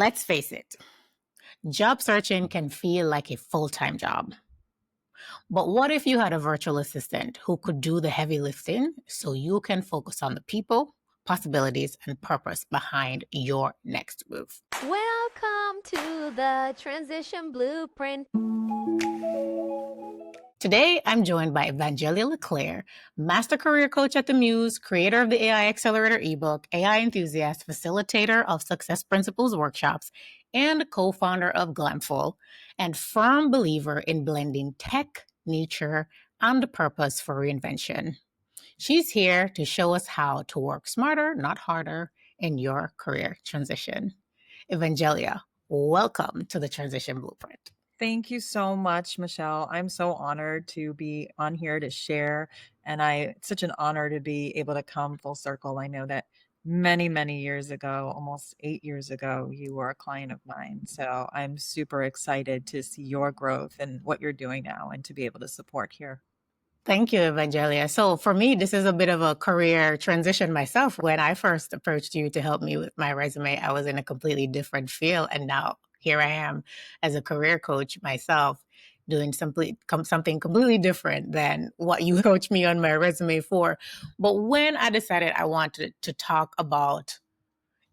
Let's face it, job searching can feel like a full-time job. But what if you had a virtual assistant who could do the heavy lifting so you can focus on the people, possibilities, and purpose behind your next move? Welcome to the Transition Blueprint. Today, I'm joined by Evangelia LeClaire, Master Career Coach at the Muse, creator of the AI Accelerator ebook, AI enthusiast, facilitator of Success Principles workshops, and co-founder of Glamful, and firm believer in blending tech, nature, and purpose for reinvention. She's here to show us how to work smarter, not harder, in your career transition. Evangelia, welcome to the Transition Blueprint. Thank you so much, Michelle. I'm so honored to be on here to share. And it's such an honor to be able to come full circle. I know that many, many years ago, almost 8 years ago, you were a client of mine. So I'm super excited to see your growth and what you're doing now and to be able to support here. Thank you, Evangelia. So for me, this is a bit of a career transition myself. When I first approached you to help me with my resume, I was in a completely different field. And now here I am as a career coach myself, doing something completely different than what you coached me on my resume for. But when I decided I wanted to talk about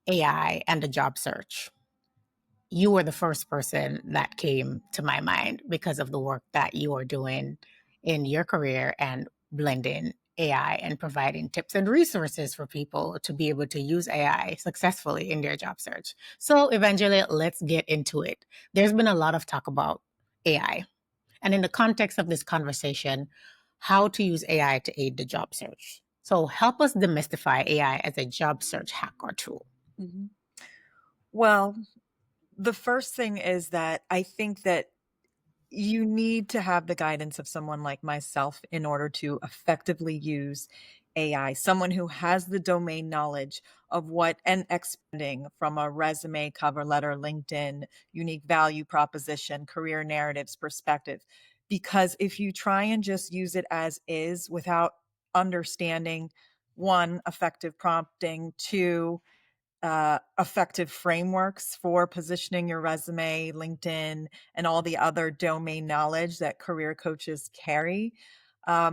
AI and the job search, you were the first person that came to my mind because of the work that you are doing in your career and blending AI and providing tips and resources for people to be able to use AI successfully in their job search. So, Evangelia, let's get into it. There's been a lot of talk about AI. And in the context of this conversation, how to use AI to aid the job search. So, help us demystify AI as a job search hack or tool. Mm-hmm. Well, the first thing is that I think that you need to have the guidance of someone like myself in order to effectively use AI, someone who has the domain knowledge of what and expanding from a resume, cover letter, LinkedIn, unique value proposition, career narratives perspective. Because if you try and just use it as is without understanding, one, effective prompting, two, effective frameworks for positioning your resume, LinkedIn, and all the other domain knowledge that career coaches carry,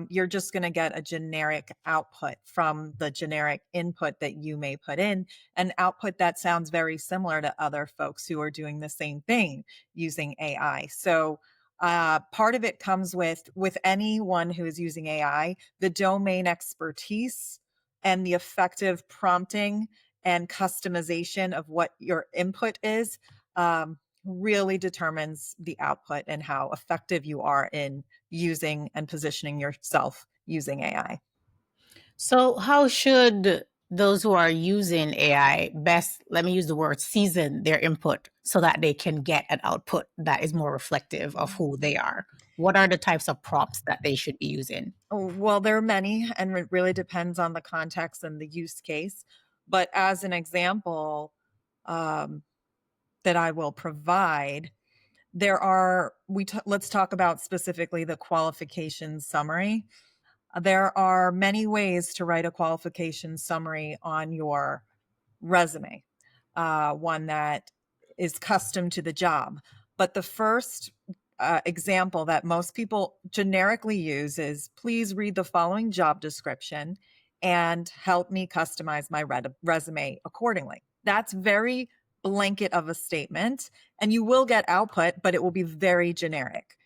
you're just going to get a generic output from the generic input that you may put in, an output that sounds very similar to other folks who are doing the same thing using AI. So part of it comes with anyone who is using AI, the domain expertise and the effective prompting and customization of what your input is really determines the output and how effective you are in using and positioning yourself using AI. So, how should those who are using AI best, let me use the word, season their input so that they can get an output that is more reflective of who they are? What are the types of prompts that they should be using? Oh, well, there are many, and it really depends on the context and the use case. But as an example that I will provide, there are, let's talk about specifically the qualification summary. There are many ways to write a qualification summary on your resume, one that is custom to the job. But the first example that most people generically use is, please read the following job description and help me customize my resume accordingly. That's very blanket of a statement, and you will get output, but it will be very generic.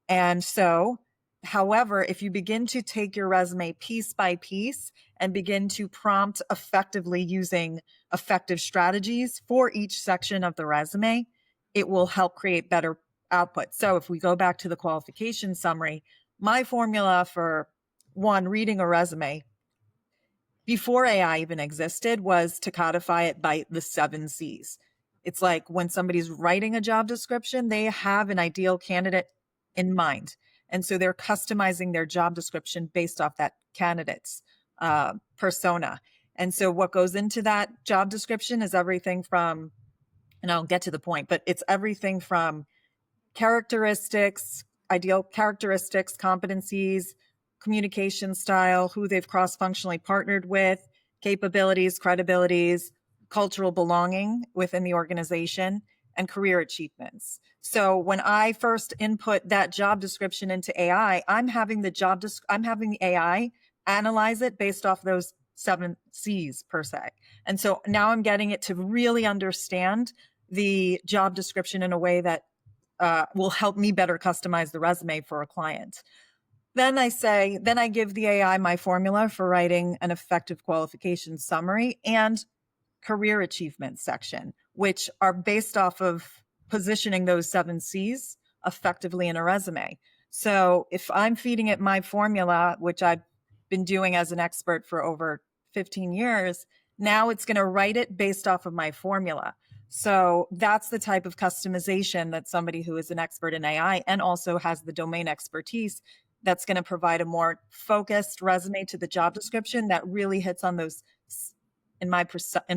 And so, however, if you begin to take your resume piece by piece and begin to prompt effectively using effective strategies for each section of the resume, it will help create better output. So if we go back to the qualification summary, my formula for one, reading a resume before AI even existed was to codify it by the 7 C's. It's like when somebody's writing a job description, they have an ideal candidate in mind. And so they're customizing their job description based off that candidate's persona. And so what goes into that job description is everything from, and I'll get to the point, but it's everything from characteristics, ideal characteristics, competencies, communication style, who they've cross-functionally partnered with, capabilities, credibilities, cultural belonging within the organization, and career achievements. So when I first input that job description into AI, I'm having the AI analyze it based off those 7 C's per se. And so now I'm getting it to really understand the job description in a way that will help me better customize the resume for a client. Then I give the AI my formula for writing an effective qualification summary and career achievement section, which are based off of positioning those 7 C's effectively in a resume. So if I'm feeding it my formula, which I've been doing as an expert for over 15 years, now it's going to write it based off of my formula. So that's the type of customization that somebody who is an expert in AI and also has the domain expertise, that's going to provide a more focused resume to the job description that really hits on those, in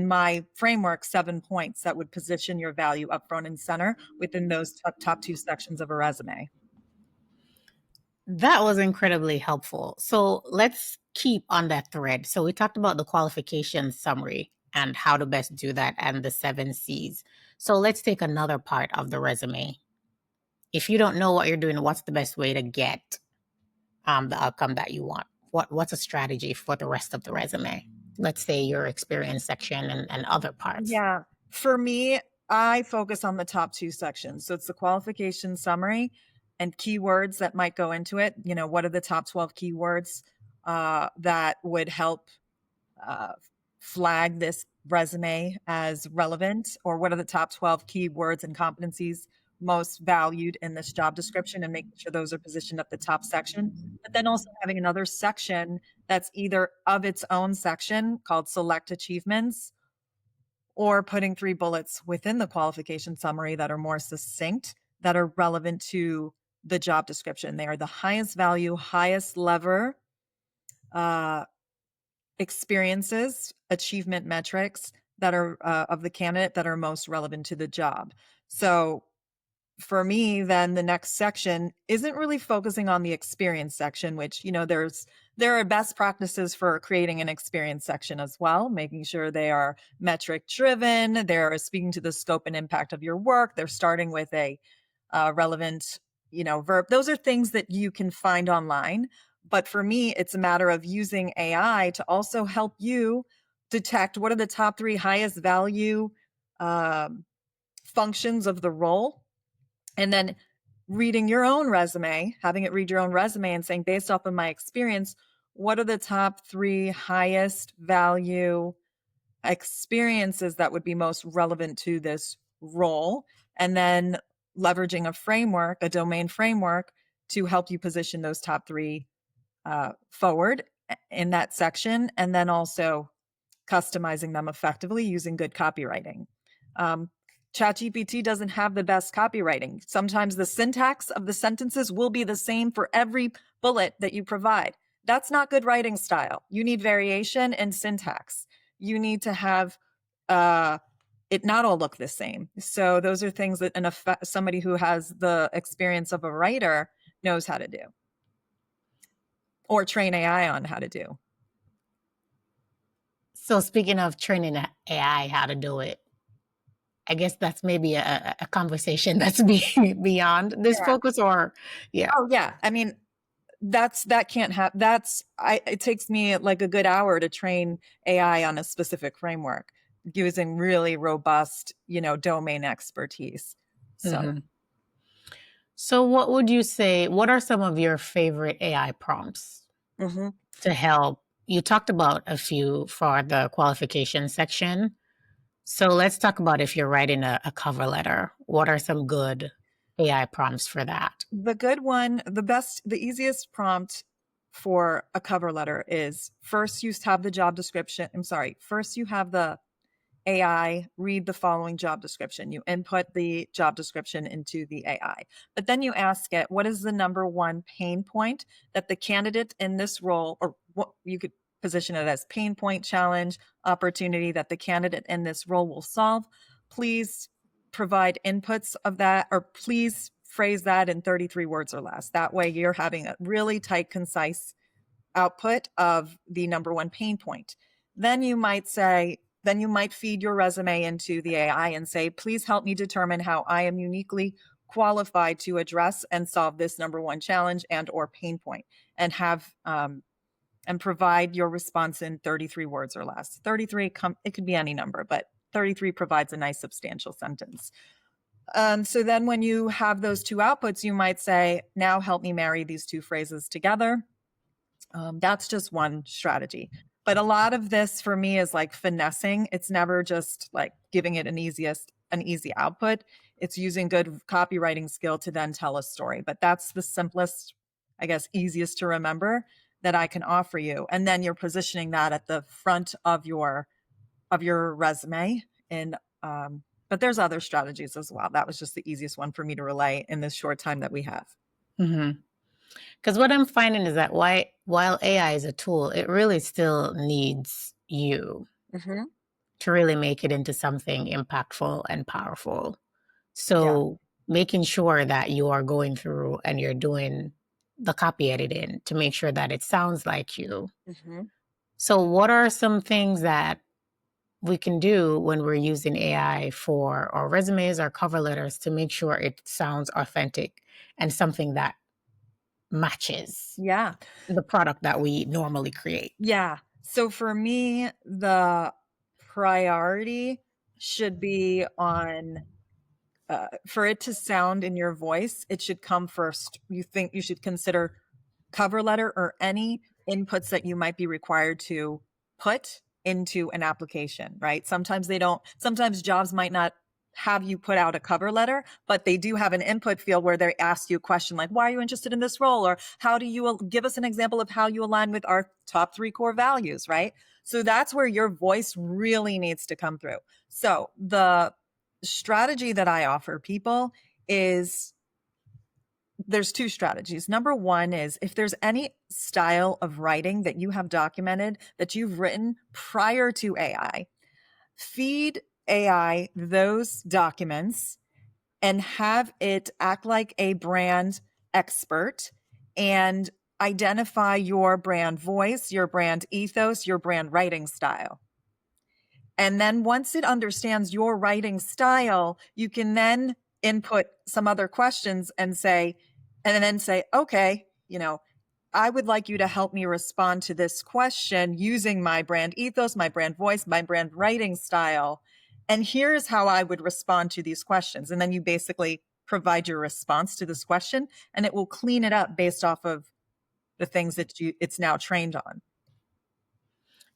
my framework, 7 points that would position your value up front and center within those top 2 sections of a resume. That was incredibly helpful. So let's keep on that thread. So we talked about the qualification summary and how to best do that and the 7 C's. So let's take another part of the resume. If you don't know what you're doing, what's the best way to get the outcome that you want? What's a strategy for the rest of the resume? Let's say your experience section and other parts. Yeah. For me, I focus on the top 2 sections. So it's the qualification summary and keywords that might go into it. You know, what are the top 12 keywords that would help flag this resume as relevant? Or what are the top 12 keywords and competencies most valued in this job description, and making sure those are positioned at the top section. But then also having another section that's either of its own section called select achievements, or putting 3 bullets within the qualification summary that are more succinct, that are relevant to the job description. They are the highest value, highest lever experiences, achievement metrics that are of the candidate that are most relevant to the job. So for me, then the next section isn't really focusing on the experience section, which, you know, there are best practices for creating an experience section as well, making sure they are metric driven. They're speaking to the scope and impact of your work. They're starting with a relevant, verb. Those are things that you can find online. But for me, it's a matter of using AI to also help you detect what are the top 3 highest value functions of the role. And then reading your own resume, having it read your own resume and saying, based off of my experience, what are the top 3 highest value experiences that would be most relevant to this role? And then leveraging a framework, a domain framework, to help you position those top 3 forward in that section. And then also customizing them effectively using good copywriting. ChatGPT doesn't have the best copywriting. Sometimes the syntax of the sentences will be the same for every bullet that you provide. That's not good writing style. You need variation in syntax. You need to have it not all look the same. So those are things that somebody who has the experience of a writer knows how to do, or train AI on how to do. So speaking of training AI how to do it, I guess that's maybe a conversation that's beyond this focus, or yeah. Oh yeah. I mean, that can't happen. It takes me like a good hour to train AI on a specific framework using really robust, domain expertise. So. Mm-hmm. So what would you say, what are some of your favorite AI prompts to help? You talked about a few for the qualification section. So let's talk about if you're writing a cover letter. What are some good AI prompts for that? The good one, the easiest prompt for a cover letter is first you have the job description. First you have the AI read the following job description. You input the job description into the AI, but then you ask it, what is the number 1 pain point that the candidate in this role, or what you could position it as, pain point, challenge, opportunity that the candidate in this role will solve. Please provide inputs of that, or please phrase that in 33 words or less. That way you're having a really tight, concise output of the number 1 pain point. Then you might say, then you might feed your resume into the AI and say, please help me determine how I am uniquely qualified to address and solve this number one challenge and or pain point, and have and provide your response in 33 words or less. 33, it could be any number, but 33 provides a nice substantial sentence. So then when you have those two outputs, you might say, now help me marry these two phrases together. That's just one strategy. But a lot of this for me is like finessing. It's never just like giving it an easy output. It's using good copywriting skill to then tell a story. But that's the simplest, I guess, easiest to remember that I can offer you. And then you're positioning that at the front of your resume. And but there's other strategies as well. That was just the easiest one for me to relay in this short time that we have. Because what I'm finding is that while AI is a tool, it really still needs you to really make it into something impactful and powerful. So making sure that you are going through and you're doing the copy editing to make sure that it sounds like you. So what are some things that we can do when we're using AI for our resumes, our cover letters, to make sure it sounds authentic and something that matches the product that we normally create? So for me, the priority should be on for it to sound in your voice, it should come first. You think you should consider cover letter or any inputs that you might be required to put into an application, right? Sometimes jobs might not have you put out a cover letter, but they do have an input field where they ask you a question like, why are you interested in this role? Or how do you give us an example of how you align with our top 3 core values, right? So that's where your voice really needs to come through. So the strategy that I offer people is there's 2 strategies. Number 1 is if there's any style of writing that you have documented that you've written prior to AI, feed AI those documents and have it act like a brand expert and identify your brand voice, your brand ethos, your brand writing style. And then once it understands your writing style, you can then input some other questions and then say, okay, I would like you to help me respond to this question using my brand ethos, my brand voice, my brand writing style. And here's how I would respond to these questions. And then you basically provide your response to this question, and it will clean it up based off of the things that it's now trained on.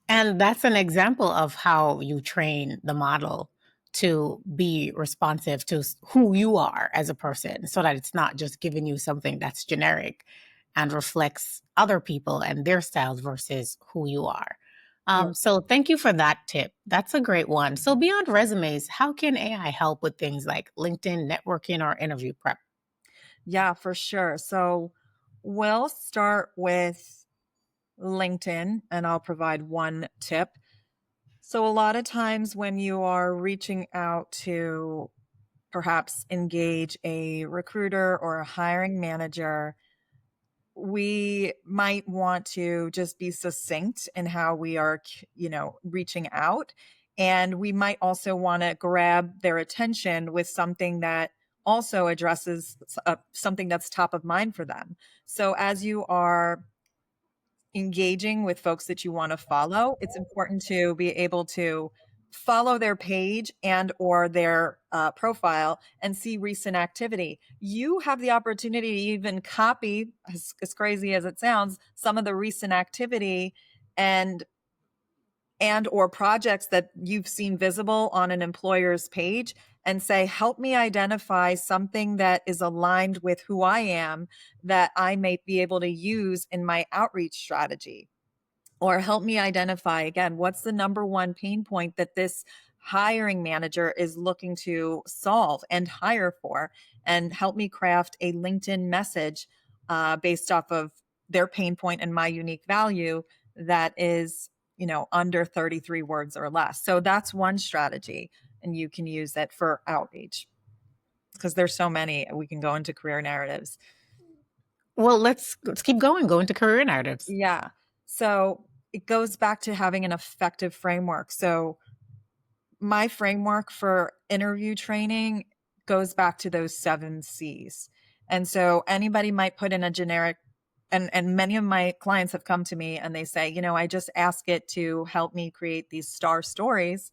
And that's an example of how you train the model to be responsive to who you are as a person, so that it's not just giving you something that's generic and reflects other people and their styles versus who you are. So thank you for that tip. That's a great one. So beyond resumes, how can AI help with things like LinkedIn, networking, or interview prep? Yeah, for sure. So we'll start with LinkedIn, and I'll provide one tip. So a lot of times when you are reaching out to perhaps engage a recruiter or a hiring manager, we might want to just be succinct in how we are, reaching out. And we might also want to grab their attention with something that also addresses something that's top of mind for them. So as you are engaging with folks that you want to follow, it's important to be able to follow their page and or their profile and see recent activity. You have the opportunity to even copy, as crazy as it sounds, some of the recent activity and or projects that you've seen visible on an employer's page and say, help me identify something that is aligned with who I am that I may be able to use in my outreach strategy. Or help me identify, again, what's the number one pain point that this hiring manager is looking to solve and hire for, and help me craft a LinkedIn message based off of their pain point and my unique value that is, under 33 words or less. So that's one strategy, and you can use that for outreach because there's so many. We can go into career narratives. Well, let's keep going. Go into career narratives. Yeah. So it goes back to having an effective framework. So my framework for interview training goes back to those 7 C's. And so anybody might put in a generic, and many of my clients have come to me and they say, I just ask it to help me create these star stories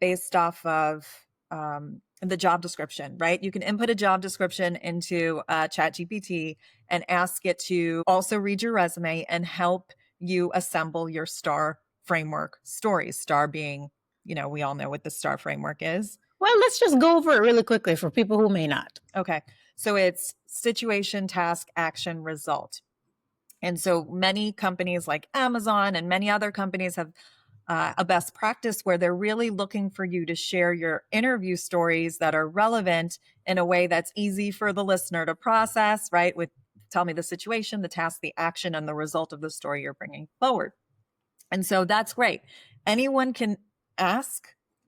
based off of the job description, right? You can input a job description into ChatGPT and ask it to also read your resume and help you assemble your star framework stories. Star being, we all know what the star framework is. Well, let's just go over it really quickly for people who may not. Okay. So it's situation, task, action, result. And so many companies like Amazon and many other companies have a best practice where they're really looking for you to share your interview stories that are relevant in a way that's easy for the listener to process, right? With tell me the situation, the task, the action, and the result of the story you're bringing forward. And so that's great. Anyone can ask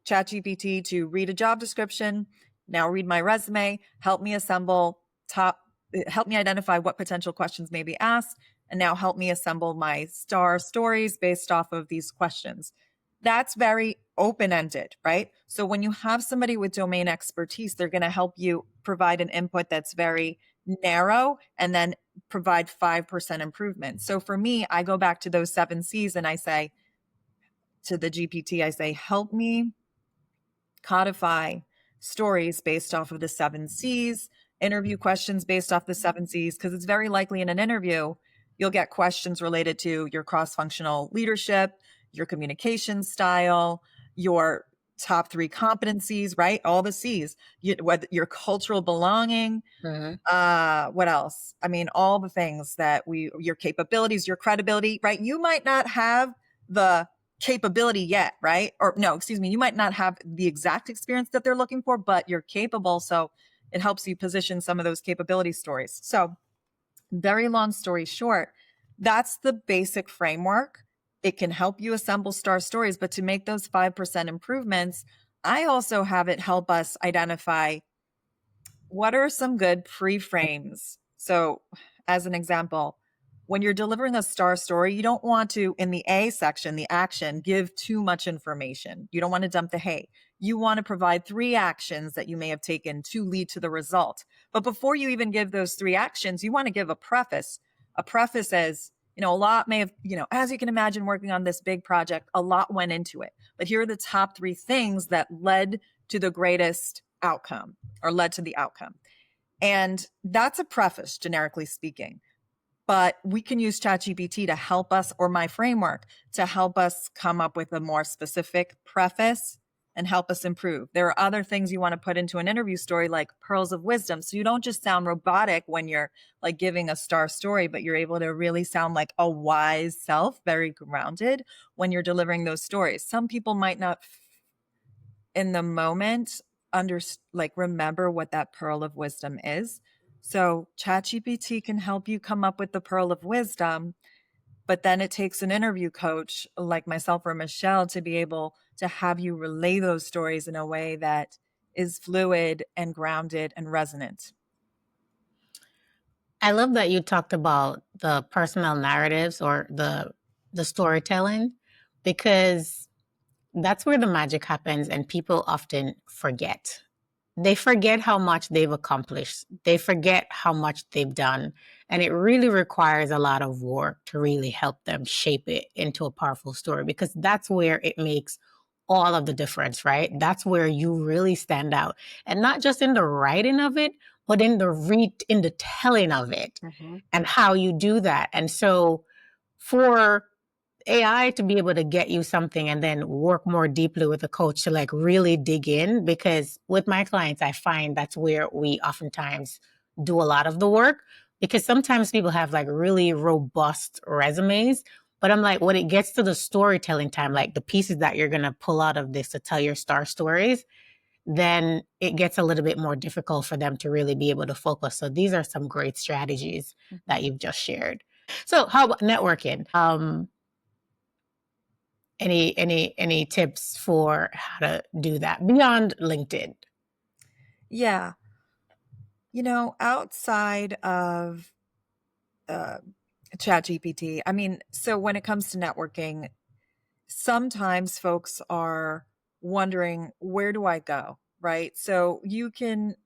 ChatGPT to read a job description, now read my resume, help me identify what potential questions may be asked, and now help me assemble my star stories based off of these questions. That's very open-ended, right? So when you have somebody with domain expertise, they're going to help you provide an input that's very narrow and then provide 5% improvement. So for me, I go back to those 7 C's and I say to the GPT, I say, help me codify stories based off of the 7 C's, interview questions based off the 7 C's, because it's very likely in an interview, you'll get questions related to your cross-functional leadership, your communication style, your top 3 competencies, right? All the C's, your cultural belonging. What else? I mean, all the things that your capabilities, your credibility, right? You might not have the capability yet, right? Or no, excuse me, you might not have the exact experience that they're looking for, but you're capable. So it helps you position some of those capability stories. So very long story short, that's the basic framework. It can help you assemble star stories, but to make those 5% improvements, I also have it help us identify what are some good pre-frames. So as an example, when you're delivering a star story, you don't want to, in the A section, the action, give too much information. You don't want to dump the hay. You want to provide 3 actions that you may have taken to lead to the result. But before you even give those 3 actions, you want to give a preface. A preface says, a lot may have, as you can imagine working on this big project, a lot went into it. But here are the top 3 things that led to the greatest outcome or led to the outcome. And that's a preface, generically speaking. But we can use ChatGPT to help us, or my framework, to help us come up with a more specific preface and help us improve. There are other things you want to put into an interview story, like pearls of wisdom. So you don't just sound robotic when you're like giving a star story, but you're able to really sound like a wise self, very grounded when you're delivering those stories. Some people might not in the moment remember what that pearl of wisdom is. So ChatGPT can help you come up with the pearl of wisdom, but then it takes an interview coach like myself or Michelle to be able to have you relay those stories in a way that is fluid and grounded and resonant. I love that you talked about the personal narratives or the storytelling, because that's where the magic happens and people often forget. They forget how much they've accomplished. They forget how much they've done. And it really requires a lot of work to really help them shape it into a powerful story, because that's where it makes all of the difference, right? That's where you really stand out. And not just in the writing of it, but in the telling of it and how you do that. And so for AI to be able to get you something and then work more deeply with a coach to like really dig in, because with my clients, I find that's where we oftentimes do a lot of the work, because sometimes people have like really robust resumes, but I'm like, when it gets to the storytelling time, like the pieces that you're going to pull out of this to tell your star stories, then it gets a little bit more difficult for them to really be able to focus. So these are some great strategies that you've just shared. So how about networking? Any tips for how to do that beyond LinkedIn? Yeah. Outside of ChatGPT, so when it comes to networking, sometimes folks are wondering, where do I go? Right? So you can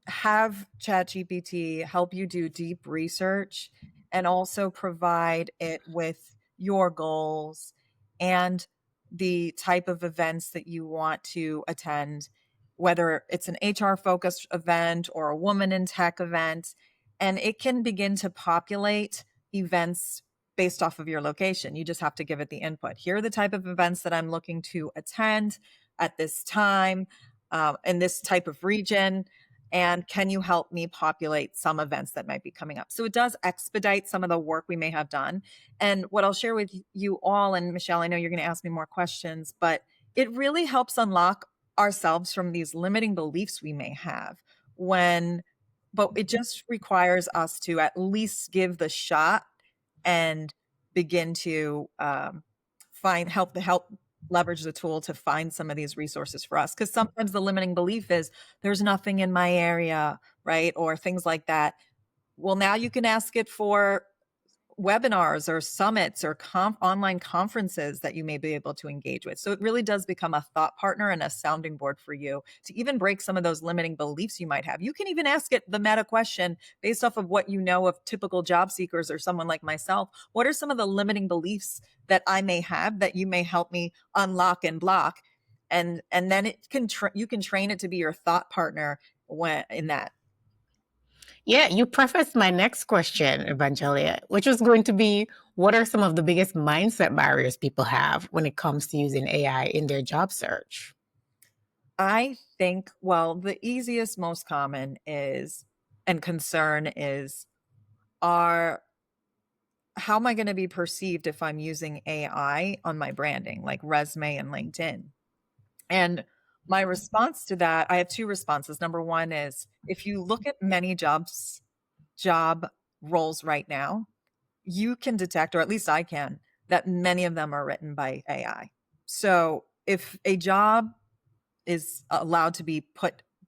have ChatGPT help you do deep research and also provide it with your goals and the type of events that you want to attend, whether it's an HR focused event or a woman in tech event. And it can begin to populate events based off of your location. You just have to give it the input. Here are the type of events that I'm looking to attend at this time, in this type of region. And can you help me populate some events that might be coming up? So it does expedite some of the work we may have done. And what I'll share with you all, and Michelle, I know you're going to ask me more questions, but it really helps unlock ourselves from these limiting beliefs we may have but it just requires us to at least give the shot and begin to help leverage the tool to find some of these resources for us. Because sometimes the limiting belief is there's nothing in my area, right? Or things like that. Well, now you can ask it for webinars or summits or online conferences that you may be able to engage with. So it really does become a thought partner and a sounding board for you to even break some of those limiting beliefs you might have. You can even ask it the meta question based off of what you know of typical job seekers or someone like myself. What are some of the limiting beliefs that I may have that you may help me unlock and block? And then you can train it to be your thought partner in that. Yeah, you prefaced my next question, Evangelia, which was going to be, what are some of the biggest mindset barriers people have when it comes to using AI in their job search? I think, well, the easiest, most common concern is, how am I going to be perceived if I'm using AI on my branding, like resume and LinkedIn? And my response to that, I have two responses. Number one is, if you look at many job roles right now, you can detect, or at least I can, that many of them are written by AI. So if a job is allowed to be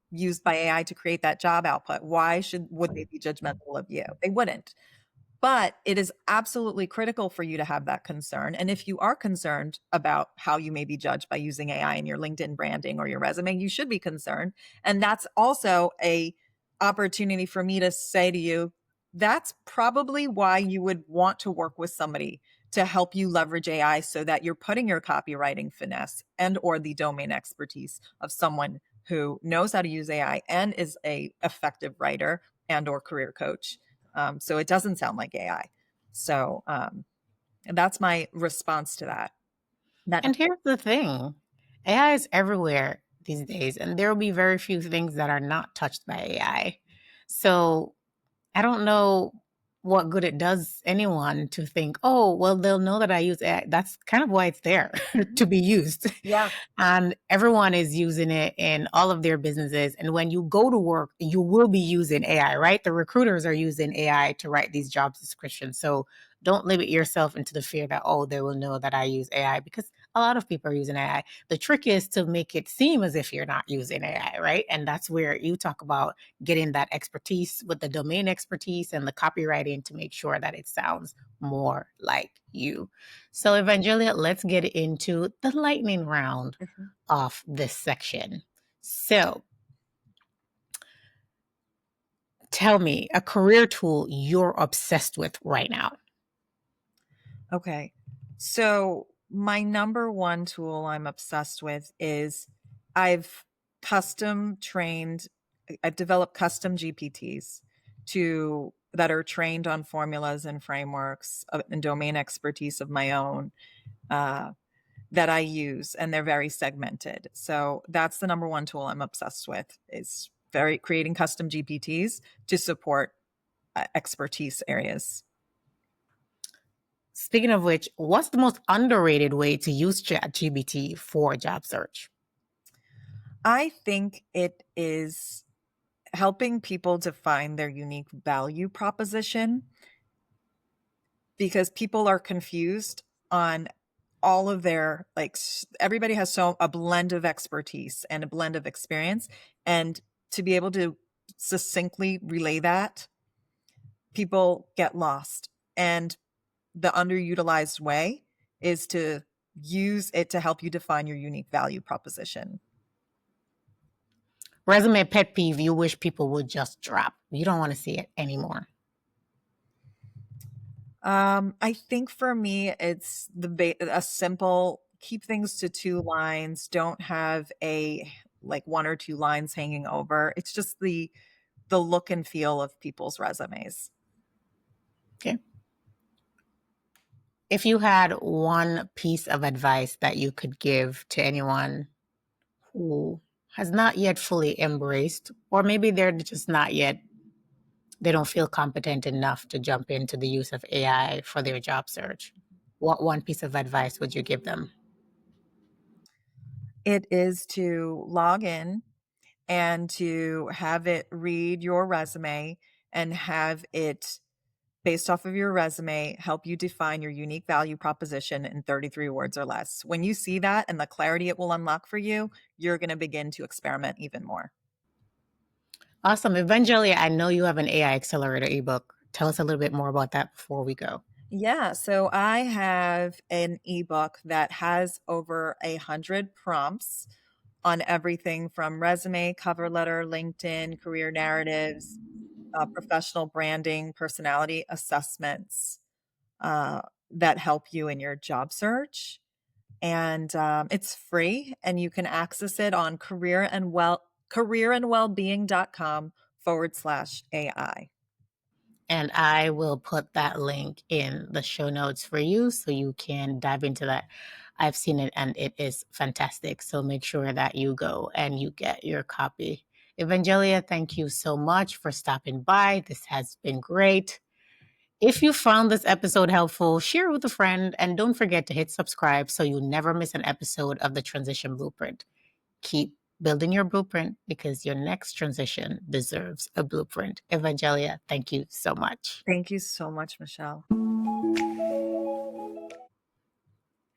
used by AI to create that job output, would they be judgmental of you? They wouldn't. But it is absolutely critical for you to have that concern. And if you are concerned about how you may be judged by using AI in your LinkedIn branding or your resume, you should be concerned. And that's also a opportunity for me to say to you, that's probably why you would want to work with somebody to help you leverage AI, so that you're putting your copywriting finesse and or the domain expertise of someone who knows how to use AI and is a effective writer and or career coach. So it doesn't sound like AI. So and that's my response to that. And here's the thing, AI is everywhere these days, and there will be very few things that are not touched by AI. So I don't know what good it does anyone to think, oh, well, they'll know that I use AI. That's kind of why it's there, to be used. Yeah. And everyone is using it in all of their businesses. And when you go to work, you will be using AI, right? The recruiters are using AI to write these job descriptions. So don't limit yourself into the fear that, oh, they will know that I use AI, because a lot of people are using AI. The trick is to make it seem as if you're not using AI, right? And that's where you talk about getting that expertise with the domain expertise and the copywriting to make sure that it sounds more like you. So, Evangelia, let's get into the lightning round of this section. So, tell me a career tool you're obsessed with right now. Okay. So my number one tool I'm obsessed with is I've developed custom GPTs that are trained on formulas and frameworks and domain expertise of my own, that I use, and they're very segmented. So that's the number one tool I'm obsessed with, is creating custom GPTs to support expertise areas. Speaking of which, what's the most underrated way to use ChatGPT for job search? I think it is helping people define their unique value proposition, because people are confused on all of their, everybody has a blend of expertise and a blend of experience, and to be able to succinctly relay that, people get lost. And the underutilized way is to use it to help you define your unique value proposition. Resume pet peeve you wish people would just drop. You don't want to see it anymore. I think for me, it's a simple keep things to 2 lines. Don't have like 1 or 2 lines hanging over. It's just the look and feel of people's resumes. Okay. If you had one piece of advice that you could give to anyone who has not yet fully embraced, or maybe they're just not yet, they don't feel competent enough to jump into the use of AI for their job search, what one piece of advice would you give them? It is to log in and to have it read your resume and have it, based off of your resume, help you define your unique value proposition in 33 words or less. When you see that and the clarity it will unlock for you, you're going to begin to experiment even more. Awesome. Evangelia, I know you have an AI accelerator ebook. Tell us a little bit more about that before we go. Yeah, so I have an ebook that has over 100 prompts on everything from resume, cover letter, LinkedIn, career narratives, professional branding, personality assessments that help you in your job search. And it's free, and you can access it on careerandwellbeing.com/AI. And I will put that link in the show notes for you so you can dive into that. I've seen it and it is fantastic. So make sure that you go and you get your copy. Evangelia, thank you so much for stopping by. This has been great. If you found this episode helpful, share it with a friend and don't forget to hit subscribe so you never miss an episode of the Transition Blueprint. Keep building your blueprint because your next transition deserves a blueprint. Evangelia, thank you so much. Thank you so much, Michelle.